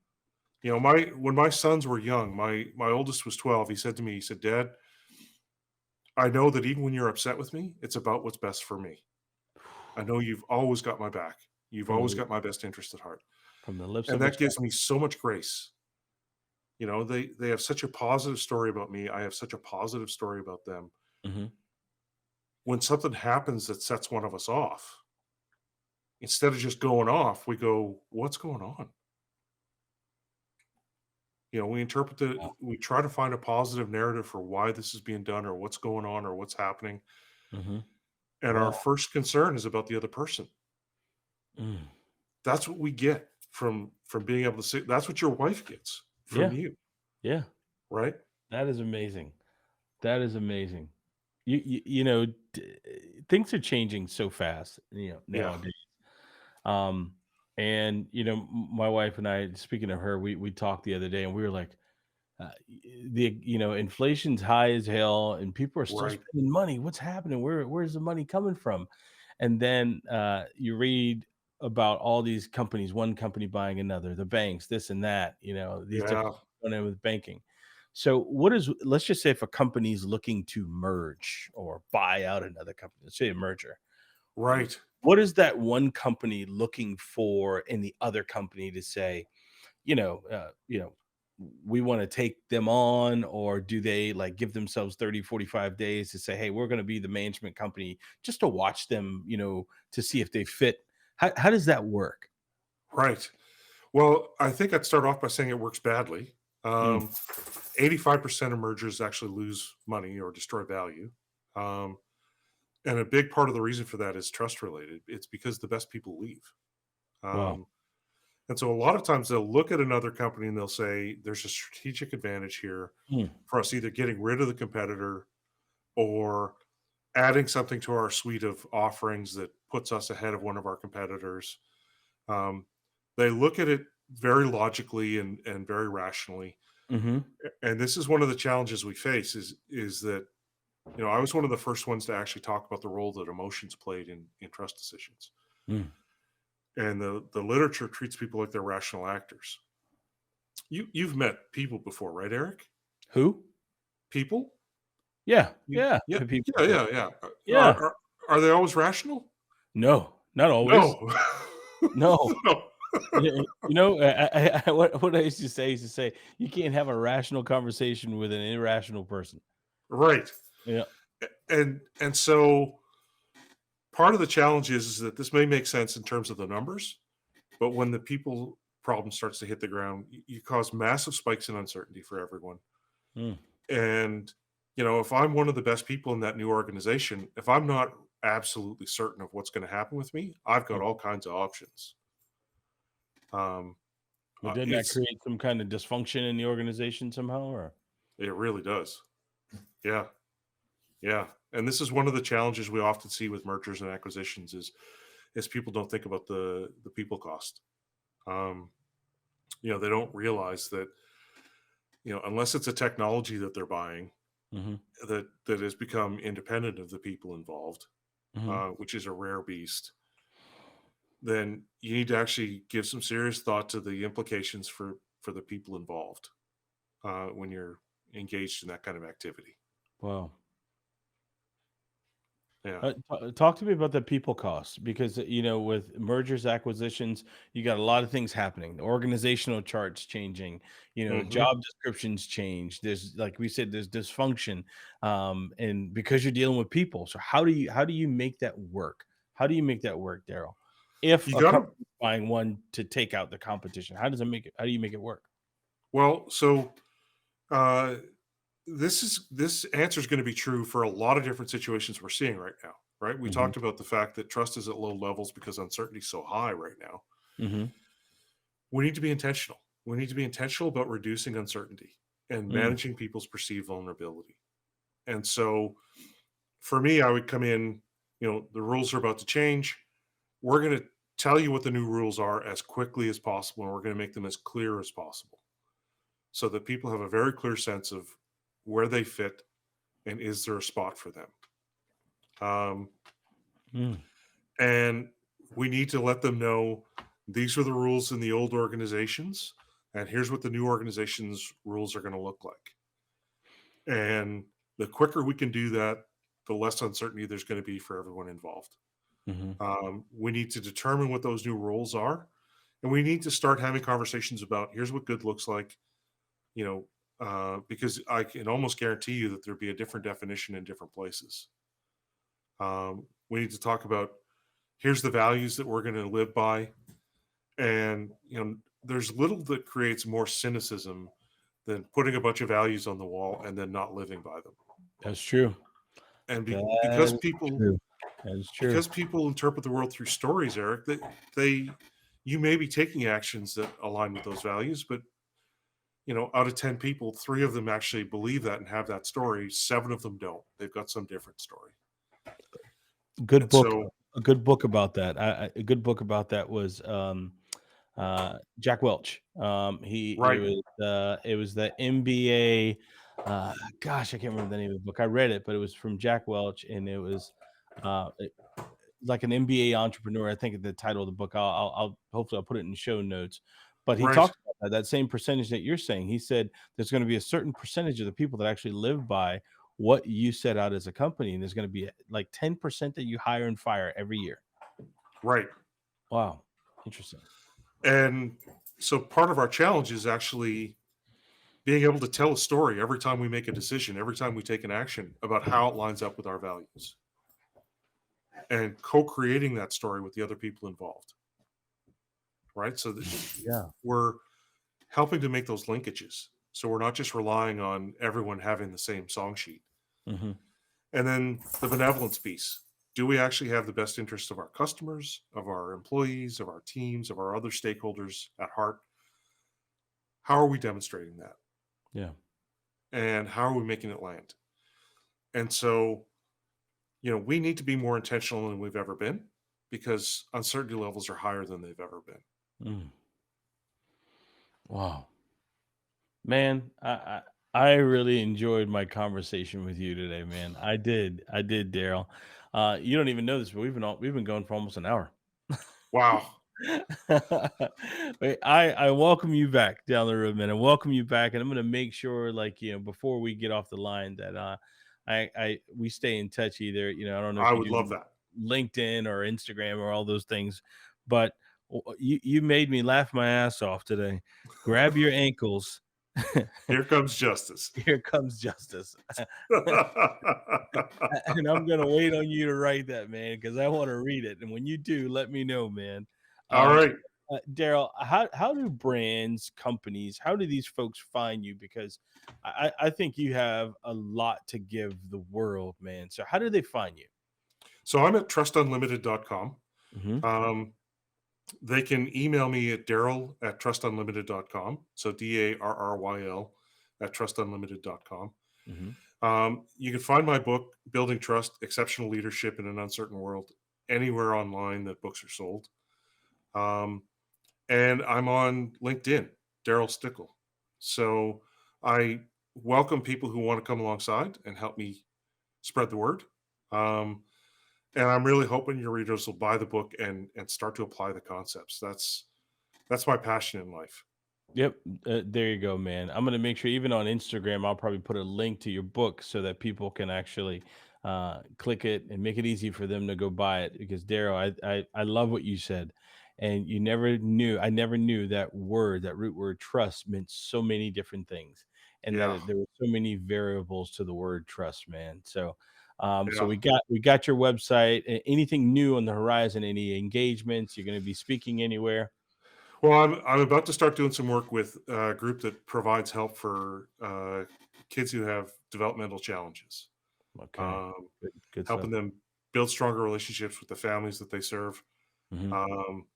Mhm. My when my sons were young, my oldest was 12. He said to me, he said, "Dad, I know that even when you're upset with me, it's about what's best for me." I know you've always got my back. You've from always the got my best interest at heart. lips And of a that gives child. me so much grace. You know, they have such a positive story about me. I have such a positive story about them. Hmm. When something happens that sets one of us off, instead of just going off, we go, what's going on? You know, we try to find a positive narrative for why this is being done or what's going on or what's happening. Hmm. And our Wow. first concern is about the other person. Mm. That's what we get from being able to say, that's what your wife gets from Yeah. you, Yeah. right? That is amazing. That is amazing. You know, things are changing so fast, Yeah. nowadays. Um, and my wife and I, speaking of her, we talked the other day, and we were like, inflation's high as hell, and people are still Right. spending money. What's happening? Where's the money coming from? And then you read about all these companies, one company buying another, the banks, this and that. These different Yeah. going in with banking. So, let's just say if a company is looking to merge or buy out another company, let's say a merger, Right. what is that one company looking for in the other company to say, you know, uh, you know, we want to take them on, or do they like give themselves 30, 45 days to say, hey, we're going to be the management company just to watch them, to see if they fit? How does that work? Right. Well, I think I'd start off by saying it works badly. Mm, 85% of mergers actually lose money or destroy value. Um, and a big part of the reason for that is trust related. It's because the best people leave. wow. Um, and so a lot of times they'll look at another company and they'll say, there's a strategic advantage here Mm, for us either getting rid of the competitor or adding something to our suite of offerings that puts us ahead of one of our competitors. Um, they look at it very logically and very rationally. hmm. And this is one of the challenges we face is that, I was one of the first ones to actually talk about the role that emotions played in trust decisions. Mm. And the literature treats people like they're rational actors. You've met people before, right, Eric? Who? People? Yeah, You, yeah. yeah, I've people yeah, before. yeah, yeah. Yeah. Are they always rational? No, not always. No. No. No. What I used to say, you can't have a rational conversation with an irrational person. Right. Yeah. And so part of the challenge is that this may make sense in terms of the numbers, but when the people problem starts to hit the ground, you cause massive spikes in uncertainty for everyone. Mm, And if I'm one of the best people in that new organization, if I'm not absolutely certain of what's going to happen with me, I've got mm. all kinds of options. Um, Well, didn't that it's create some kind of dysfunction in the organization somehow, or? it really does. Yeah, yeah. And this is one of the challenges we often see with mergers and acquisitions is people don't think about the people cost. Um, they don't realize that unless it's a technology that they're buying Mhm, that has become independent of the people involved, mhm. which is a rare beast, then you need to actually give some serious thought to the implications for the people involved when you're engaged in that kind of activity. Wow. Yeah. Talk to me about the people costs, because with mergers, acquisitions, you got a lot of things happening. The organizational charts changing. Hmm. Job descriptions change. There's, like we said, there's dysfunction, and because you're dealing with people. So how do you make that work? How do you make that work, Daryl? If You a got to company is buying one to take out the competition, how does it make it? How do you make it work? well, so uh, this answer is going to be true for a lot of different situations we're seeing right now. Right? We Hmm. talked about the fact that trust is at low levels because uncertainty is so high right now. Hmm. We need to be intentional. We need to be intentional about reducing uncertainty and Mm, managing people's perceived vulnerability. And so for me, I would come in, the rules are about to change. We're going to tell you what the new rules are as quickly as possible, and we're going to make them as clear as possible so that people have a very clear sense of where they fit and is there a spot for them. Um, mm, and we need to let them know these are the rules in the old organizations, and here's what the new organization's rules are going to look like. And the quicker we can do that, the less uncertainty there's going to be for everyone involved. Hmm. We need to determine what those new roles are, and we need to start having conversations about here's what good looks like. You know, because I can almost guarantee you that there'd be a different definition in different places. We need to talk about here's the values that we're going to live by, and there's little that creates more cynicism than putting a bunch of values on the wall and then not living by them. That's true. And That is true. That is true. because people interpret the world through stories, Eric, they you may be taking actions that align with those values, but out of 10 people, 3 of them actually believe that and have that story. 7 of them don't. They've got some different story. Good And book. so, A good book about that. A good book about that was Jack Welch. right, It was the MBA. Gosh, I can't remember the name of the book. I read it, but it was from Jack Welch, and it was uh, like an MBA entrepreneur. I think the title of the book. I'll hopefully I'll put it in the show notes. But he right, talked about that same percentage that you're saying. He said there's going to be a certain percentage of the people that actually live by what you set out as a company, and there's going to be like 10% that you hire and fire every year. right. Wow, interesting. And so part of our challenge is actually being able to tell a story every time we make a decision, every time we take an action about how it lines up with our values and co-creating that story with the other people involved. Right. So Yeah. we're helping to make those linkages. So we're not just relying on everyone having the same song sheet. Hmm. And then the benevolence piece. Do we actually have the best interests of our customers, of our employees, of our teams, of our other stakeholders at heart? How are we demonstrating that? Yeah. And how are we making it land? And so, we need to be more intentional than we've ever been because uncertainty levels are higher than they've ever been. Mm. Wow. Man, I really enjoyed my conversation with you today, man. I did, Daryl. You don't even know this, but we've been going for almost an hour. Wow. Wait, I welcome you back down the road, man. I welcome you back, and I'm gonna make sure, like, before we get off the line, that I we stay in touch. Either, I don't know if I you would love do that. LinkedIn or Instagram or all those things, but you made me laugh my ass off today. Grab your ankles. Here comes justice. Here comes justice. And I'm gonna wait on you to write that, man, because I want to read it. And when you do, let me know, man. All Um, right. Daryl, how do brands, companies, how do these folks find you? Because I think you have a lot to give the world, man. So how do they find you? So I'm at trustunlimited.com. Hmm. Um, they can email me at Darryl at trustunlimited.com. So DARRYL at trustunlimited.com. Hmm. You can find my book, Building Trust Exceptional Leadership in an Uncertain World, anywhere online that books are sold. Um, and I'm on LinkedIn, Darryl Stickel. So I welcome people who want to come alongside and help me spread the word. Um, and I'm really hoping your readers will buy the book and start to apply the concepts. That's my passion in life. Yep, there you go, man. I'm gonna make sure even on Instagram, I'll probably put a link to your book so that people can actually click it and make it easy for them to go buy it. Because Daryl, I love what you said, and I never knew that word, that root word trust, meant so many different things, and that Yeah, there were so many variables to the word trust, man. So. So yeah. we got your website. Anything new on the horizon? Any engagements? You're going to be speaking anywhere? Well, I'm about to start doing some work with a group that provides help for kids who have developmental challenges, Okay, um, good helping stuff. them build stronger relationships with the families that they serve. Mhm. Um,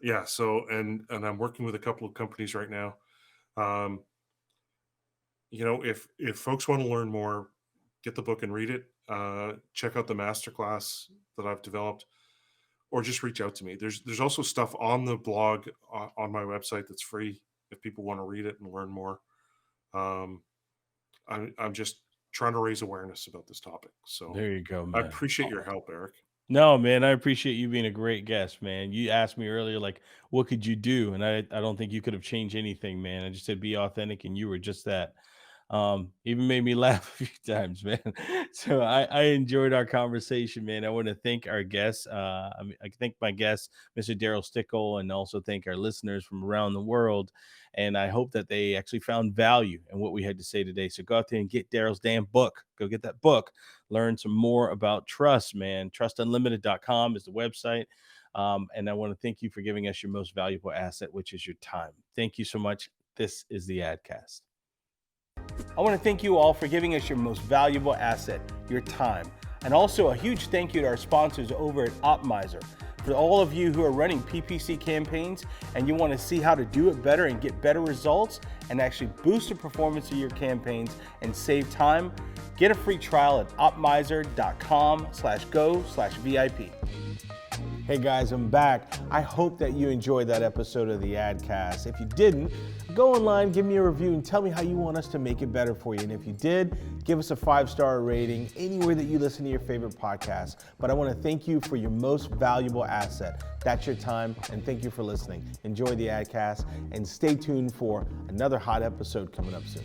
yeah. So and I'm working with a couple of companies right now. Um, if folks want to learn more, get the book and read it. Check out the masterclass that I've developed, or just reach out to me. There's also stuff on the blog on my website that's free if people want to read it and learn more. Um, I'm just trying to raise awareness about this topic. So There you go, I man. appreciate your help, Eric. No, man, I appreciate you being a great guest, man. You asked me earlier, like, what could you do? And I don't think you could have changed anything, man. I just said be authentic, and you were just that. Even made me laugh a few times, man. So I enjoyed our conversation, man. I want to thank our guests. I thank my guest, Mr. Darryl Stickel, and also thank our listeners from around the world. And I hope that they actually found value in what we had to say today. So go out there and get Darryl's damn book. Go get that book. Learn some more about trust, man. Trustunlimited.com is the website. And I want to thank you for giving us your most valuable asset, which is your time. Thank you so much. This is the AdCast. I want to thank you all for giving us your most valuable asset, your time. And also a huge thank you to our sponsors over at Optimizer. For all of you who are running PPC campaigns and you want to see how to do it better and get better results and actually boost the performance of your campaigns and save time, get a free trial at optimizer.com/go/VIP. Hey guys, I'm back. I hope that you enjoyed that episode of the AdCast. If you didn't, go online, give me a review, and tell me how you want us to make it better for you. And if you did, give us a 5-star rating anywhere that you listen to your favorite podcast. But I want to thank you for your most valuable asset. That's your time, and thank you for listening. Enjoy the AdCast, and stay tuned for another hot episode coming up soon.